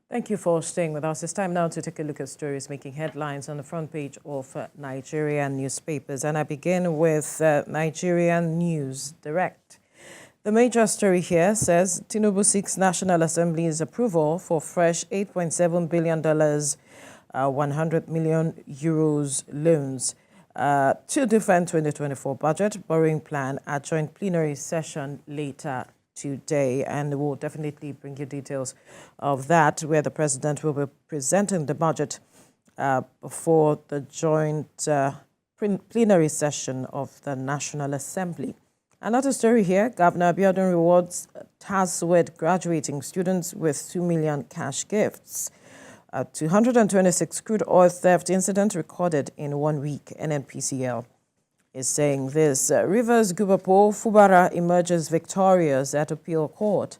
Thank you for staying with us. It's time now to take a look at stories making headlines on the front page of Nigerian newspapers. And I begin with Nigerian News Direct. The major story here says Tinubu seeks National Assembly's approval for fresh $8.7 billion, 100 million euros loans to defend 2024 budget borrowing plan at joint plenary session later today, and we'll definitely bring you details of that, where the president will be presenting the budget before the joint plenary session of the National Assembly. Another story here, Governor Abiodun rewards TASWED graduating students with 2 million cash gifts. 226 crude oil theft incidents recorded in 1 week, NNPCL is saying this. Rivers Gubapo Fubara emerges victorious at appeal court.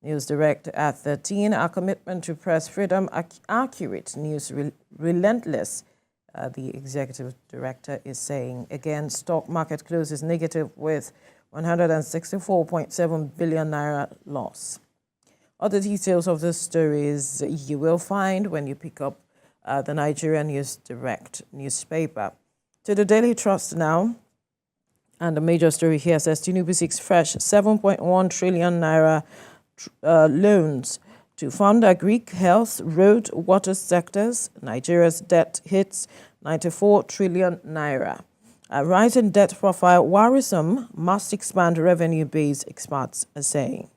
News Direct at 13. Our commitment to press freedom, accurate news, relentless. The executive director is saying. Again, stock market closes negative with 164.7 billion naira loss. Other details of the stories you will find when you pick up the Nigerian News Direct newspaper. To the Daily Trust now, and the major story here says Tinubu seeks fresh 7.1 trillion naira loans to fund Greek health, road, water sectors. Nigeria's debt hits 94 trillion naira. A rise in debt profile worrisome, must expand revenue base, experts are saying.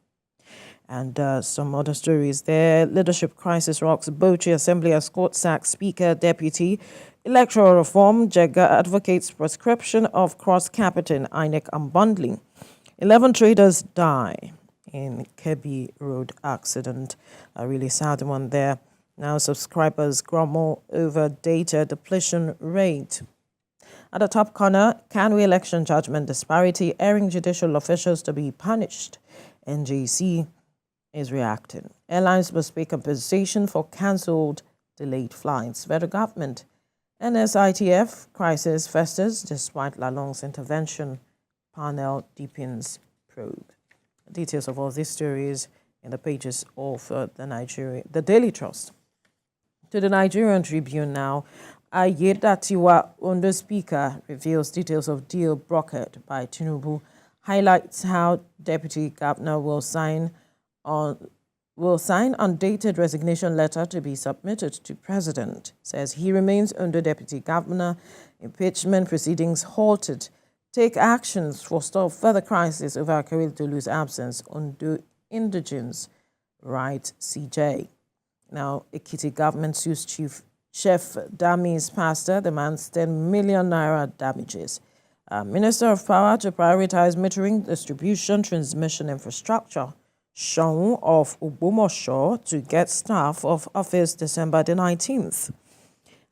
And some other stories there. Leadership crisis rocks Bauchi Assembly as court sacks Speaker, Deputy. Electoral reform, Jega advocates prescription of cross-capital, INEC unbundling. 11 traders die in Kebbi Road accident. A really sad one there. Now subscribers grumble over data depletion rate. At the top corner, can we election judgment disparity, airing judicial officials to be punished? NJC is reacting. Airlines must pay compensation for cancelled, delayed flights. Federal government, NSITF crisis festers despite Lalong's intervention. Panel deepens probe. Details of all these stories in the pages of the Daily Trust. To the Nigerian Tribune now. Ayedatiwa Ondo Speaker reveals details of deal brokered by Tinubu, highlights how Deputy Governor will sign undated resignation letter to be submitted to President. Says he remains under Deputy Governor. Impeachment proceedings halted. Take actions to forestall further crisis over Akerele Tolu's absence. Ondo Indigenes, right CJ. Now, Ekiti government sues Chef Dami's pastor, demands 10 million naira damages. Minister of Power to prioritize metering, distribution, transmission infrastructure. Shaun of Ubumosho to get staff of office December the 19th.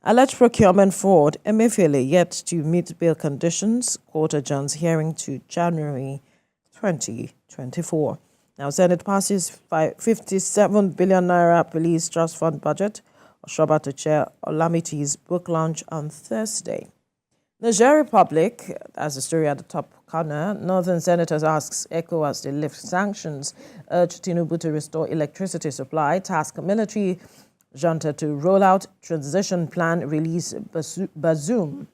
Alleged procurement fraud, Emefiele yet to meet bail conditions. Court adjourns hearing to January 2024. Now, Senate passes 57 billion naira police trust fund budget. Oshoba to chair Olamiti's book launch on Thursday. Niger Republic, as the story at the top corner, Northern Senators asks ECOWAS to lift sanctions, urge Tinubu to restore electricity supply, task military junta to roll out transition plan, release Bazoum.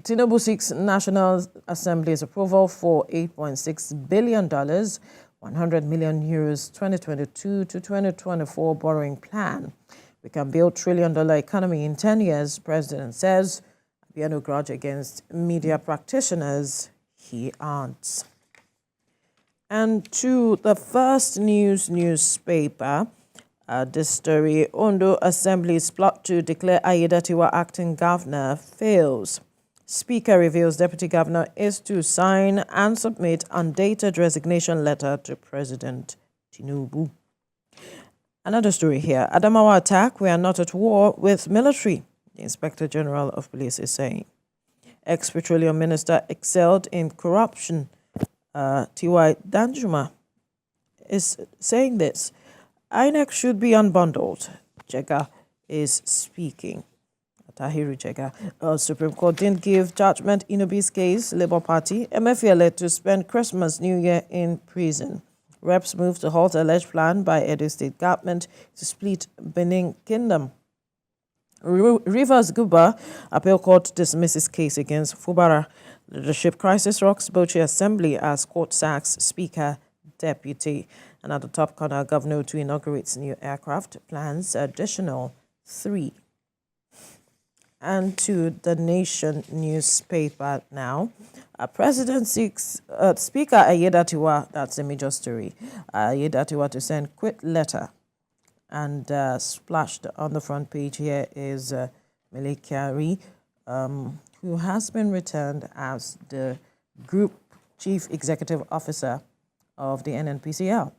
Tinubu seeks National Assembly's approval for $8.6 billion, 100 million euros 2022 to 2024 borrowing plan. We can build $1 trillion economy in 10 years, President says. We have no grudge against media practitioners, he adds. And to the First News newspaper, this story, Ondo Assembly's plot to declare Ayedatiwa acting governor fails. Speaker reveals Deputy Governor is to sign and submit undated resignation letter to President Tinubu. Another story here. Adamawa attack, we are not at war with military, the Inspector General of Police is saying. Ex-Petroleum Minister excelled in corruption. T.Y. Danjuma is saying this. INEC should be unbundled. Jega is speaking. Tahiru Jega. Supreme Court didn't give judgment in Obi's case. Labour Party. Emefiele to spend Christmas, New Year in prison. Reps move to halt alleged plan by Edo State government to split Benin Kingdom. Rivers Guba Appeal Court dismisses case against Fubara. Leadership crisis rocks Bauchi Assembly as court sacks Speaker Deputy. And at the top corner, Governor to inaugurate new aircraft plans additional 3. And to the Nation newspaper now. President seeks Speaker Ayedatiwa, that's a major story, Ayedatiwa to send quit letter. And splashed on the front page here is Melekari, who has been returned as the Group Chief Executive Officer of the NNPCL.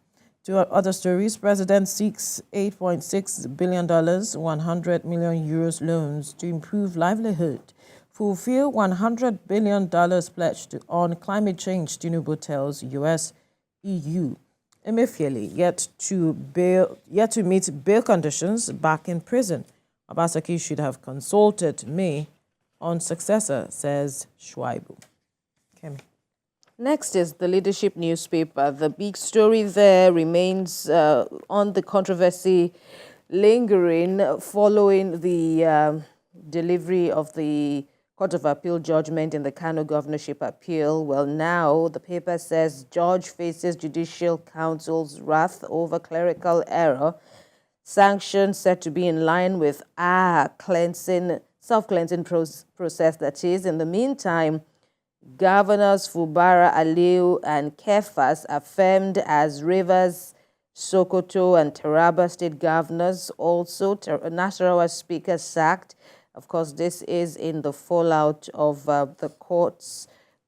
Two other stories, President seeks $8.6 billion, 100 million euros loans to improve livelihood. Fulfill $100 billion pledged on climate change, Tinubu tells US, EU. Emefiele yet to meet bail conditions back in prison. Obaseki should have consulted May on successor, says Shuaibu. Kemi. Next is the Leadership newspaper. The big story there remains on the controversy lingering following the delivery of the Court of Appeal judgment in the Kano governorship appeal. Well, now the paper says judge faces Judicial Council's wrath over clerical error. Sanctions said to be in line with self-cleansing process, that is. In the meantime, Governors Fubara, Aliu, and Kefas affirmed as Rivers, Sokoto, and Taraba state governors. Also, Nasarawa Speaker sacked. Of course, this is in the fallout of the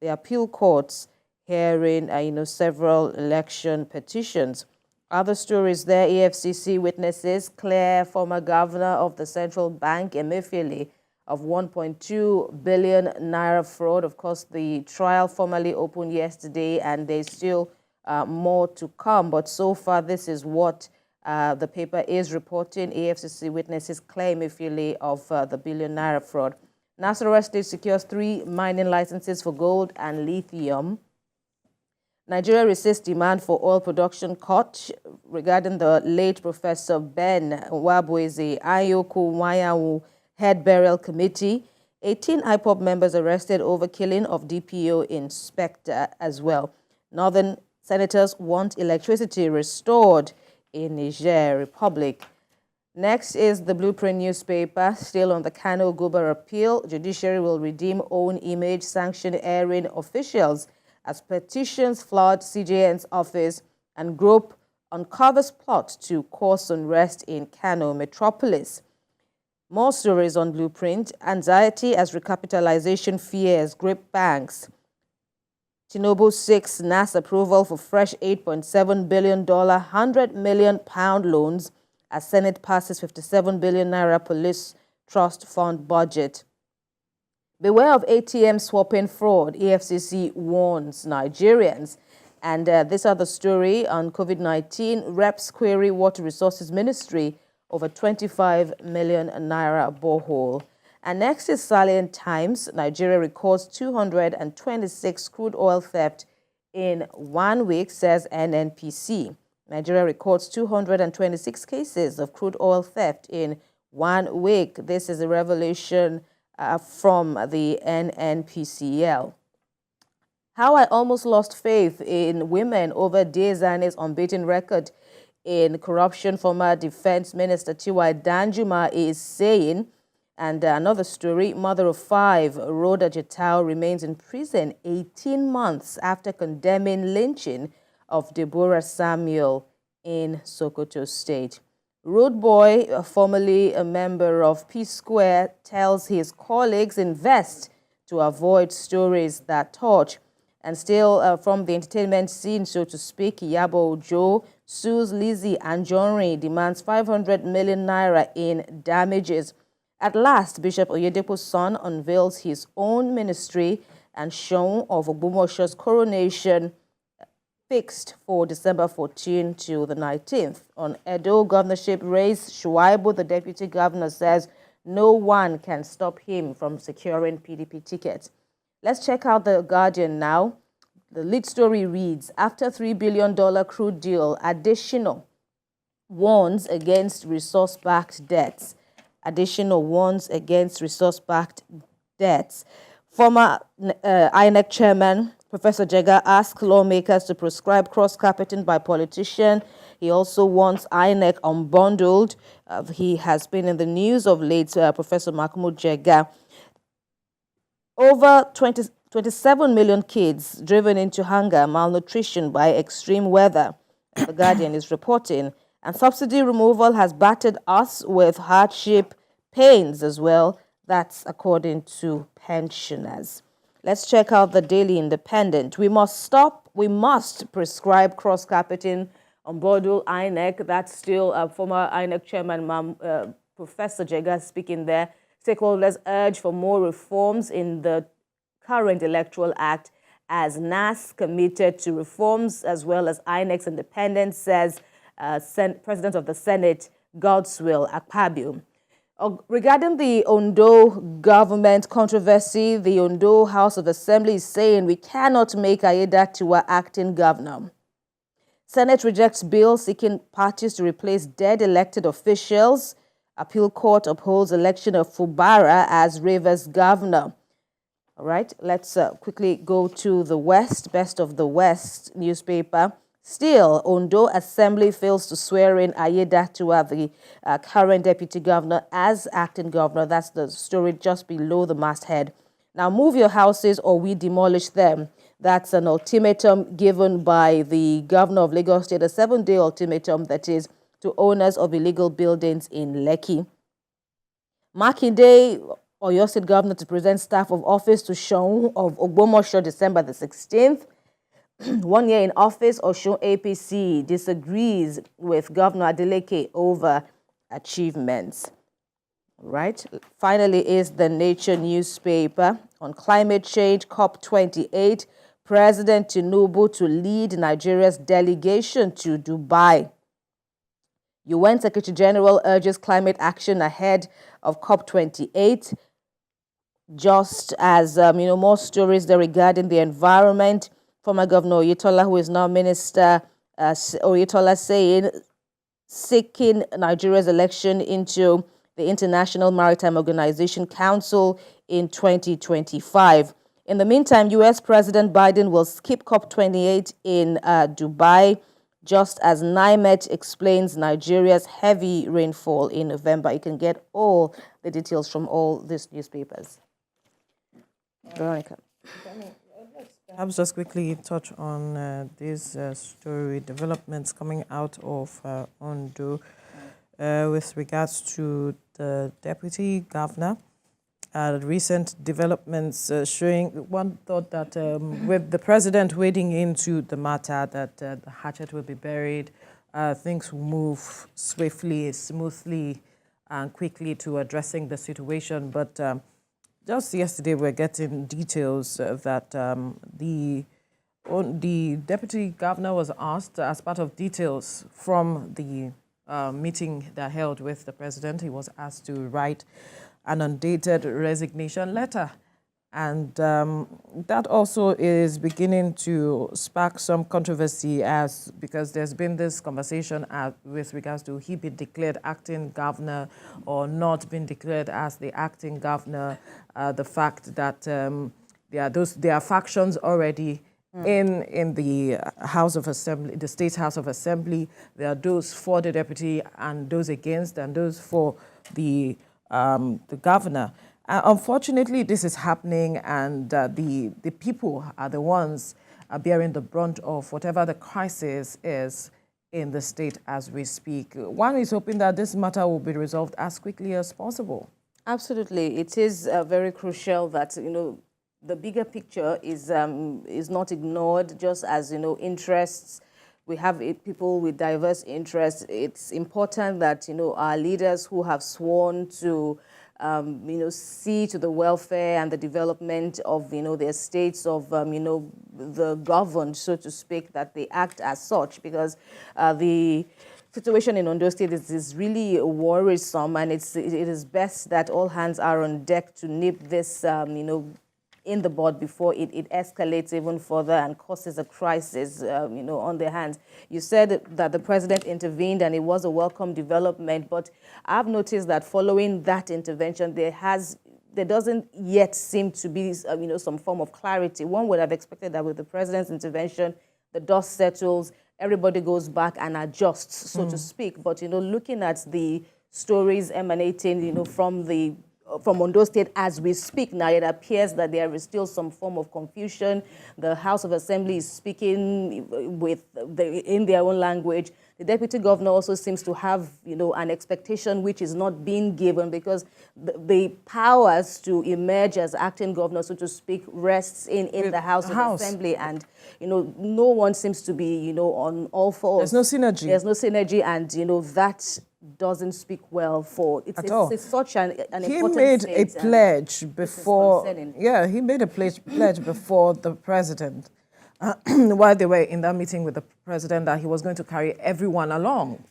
appeal courts hearing, several election petitions. Other stories there, EFCC witnesses clear former governor of the central bank, Emefiele, of 1.2 billion naira fraud. Of course, the trial formally opened yesterday, and there's still more to come. But so far, this is what the paper is reporting. EFCC witnesses claim Emefiele of the billion naira fraud. Nasarawa State secures 3 mining licenses for gold and lithium. Nigeria resists demand for oil production cut. Regarding the late Professor Ben Wabueze, Ayoku Wayawu head burial committee. 18 IPOB members arrested over killing of DPO inspector as well. Northern senators want electricity restored in Niger Republic. Next is the Blueprint newspaper, still on the Kano Guba appeal. Judiciary will redeem own image, sanction airing officials as petitions flood CJN's office, and group uncovers plot to cause unrest in Kano metropolis. More stories on Blueprint. Anxiety as recapitalization fears grip banks. Tinubu seeks NAS approval for fresh $8.7 billion, £100 million loans as Senate passes 57 billion naira police trust fund budget. Beware of ATM swapping fraud, EFCC warns Nigerians. And this other story on COVID-19, reps query Water Resources Ministry over 25 million naira borehole. And next is Salient Times. Nigeria records 226 crude oil theft in 1 week, says NNPC. Nigeria records 226 cases of crude oil theft in 1 week. This is a revelation from the NNPCL. How I almost lost faith in women over Diezani's unbeaten record in corruption, former Defense Minister Tiwa Danjuma is saying. And another story, mother of 5, Rhoda Jetao, remains in prison 18 months after condemning lynching of Deborah Samuel in Sokoto State. Road Boy, formerly a member of P Square, tells his colleagues invest to avoid stories that touch. And still from the entertainment scene, so to speak, Iyabo Ojo sues Lizzie Anjorin, demands 500 million naira in damages. At last, Bishop Oyedepo's son unveils his own ministry, and shown of Ogbomosho's coronation fixed for December 14 to the 19th. On Edo governorship race, Shuaibu, the deputy governor, says no one can stop him from securing PDP tickets. Let's check out The Guardian now. The lead story reads, after $3 billion crude deal, additional warns against resource-backed debts. Additional warns against resource-backed debts. Former INEC chairman, Professor Jega, asked lawmakers to prescribe cross-carpeting by politicians. He also wants INEC unbundled. He has been in the news of late, Professor Mahmoud Jega. Over 27 million kids driven into hunger, malnutrition by extreme weather, The Guardian is reporting. And subsidy removal has battered us with hardship pains as well. That's according to pensioners. Let's check out the Daily Independent. We must prescribe cross-carpeting on Bodul INEC. That's still former INEC chairman, Professor Jega, speaking there. Stakeholders urge for more reforms in the current Electoral Act as NAS committed to reforms as well as INEC's independence, says President of the Senate, Godswill Akpabio. Regarding the Ondo government controversy, the Ondo House of Assembly is saying we cannot make Aiyedatiwa acting governor. Senate rejects bill seeking parties to replace dead elected officials. Appeal court upholds election of Fubara as Rivers governor. All right, let's quickly go to the West, Best of the West newspaper. Still, Ondo Assembly fails to swear in Aiyedatiwa, the current deputy governor, as acting governor. That's the story just below the masthead. Now, move your houses or we demolish them. That's an ultimatum given by the governor of Lagos State, a 7-day ultimatum that is to owners of illegal buildings in Lekki. Makinde, Oyo State governor, to present staff of office to Seun of Ogbomosho, December the 16th. 1 year in office, Osun APC disagrees with Governor Adeleke over achievements. Right. Finally is the Nature newspaper on climate change, COP28. President Tinubu to lead Nigeria's delegation to Dubai. UN Secretary General urges climate action ahead of COP28. Just as, more stories there regarding the environment. Former Governor Oyetola, who is now Minister, Oyetola saying, seeking Nigeria's election into the International Maritime Organization Council in 2025. In the meantime, U.S. President Biden will skip COP28 in Dubai, just as NIMET explains Nigeria's heavy rainfall in November. You can get all the details from all these newspapers. Veronica. Perhaps just quickly touch on these story developments coming out of Ondo with regards to the deputy governor. Recent developments showing one thought that with the president wading into the matter that the hatchet will be buried, things will move swiftly, smoothly, and quickly to addressing the situation. But just yesterday, we're getting details that the deputy governor was asked, as part of details from the meeting that held with the president, he was asked to write an undated resignation letter. And that also is beginning to spark some controversy because there's been this conversation with regards to he being declared acting governor or not being declared as the acting governor. The fact that there are factions already in the House of Assembly, the State House of Assembly. There are those for the deputy and those against, and those for the governor. Unfortunately, this is happening, and the people are the ones bearing the brunt of whatever the crisis is in the state as we speak. One is hoping that this matter will be resolved as quickly as possible. Absolutely. It is very crucial that, the bigger picture is not ignored, just as, interests. We have people with diverse interests. It's important that, our leaders who have sworn to see to the welfare and the development of, the estates of, the governed, so to speak, that they act as such, because the situation in Ondo State is really worrisome, and it is best that all hands are on deck to nip this, in the board before it escalates even further and causes a crisis, on their hands. You said that the president intervened and it was a welcome development, but I've noticed that following that intervention, there doesn't yet seem to be, some form of clarity. One would have expected that with the president's intervention, the dust settles, everybody goes back and adjusts, so to speak. But, looking at the stories emanating, from Ondo State as we speak now, it appears that there is still some form of confusion. The House of Assembly is speaking in their own language. The deputy governor also seems to have, an expectation which is not being given, because the powers to emerge as acting governor, so to speak, rests in the House of Assembly. And, no one seems to be, on all fours. There's no synergy. There's no synergy, and, that doesn't speak well for it's such an important He made a pledge before. Yeah, he made a pledge before the president while they were in that meeting with the president, that he was going to carry everyone along,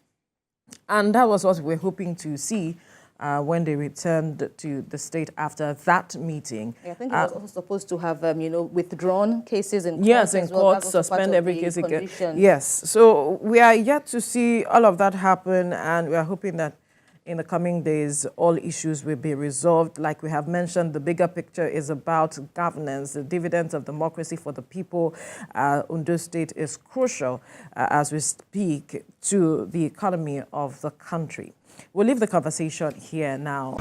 and that was what we were hoping to see when they returned to the state after that meeting. I think it was also supposed to have withdrawn cases in court. Yes, in court, suspend every case again. Yes, so we are yet to see all of that happen, and we are hoping that in the coming days, all issues will be resolved. Like we have mentioned, the bigger picture is about governance, the dividends of democracy for the people. Ondo State is crucial as we speak to the economy of the country. We'll leave the conversation here now.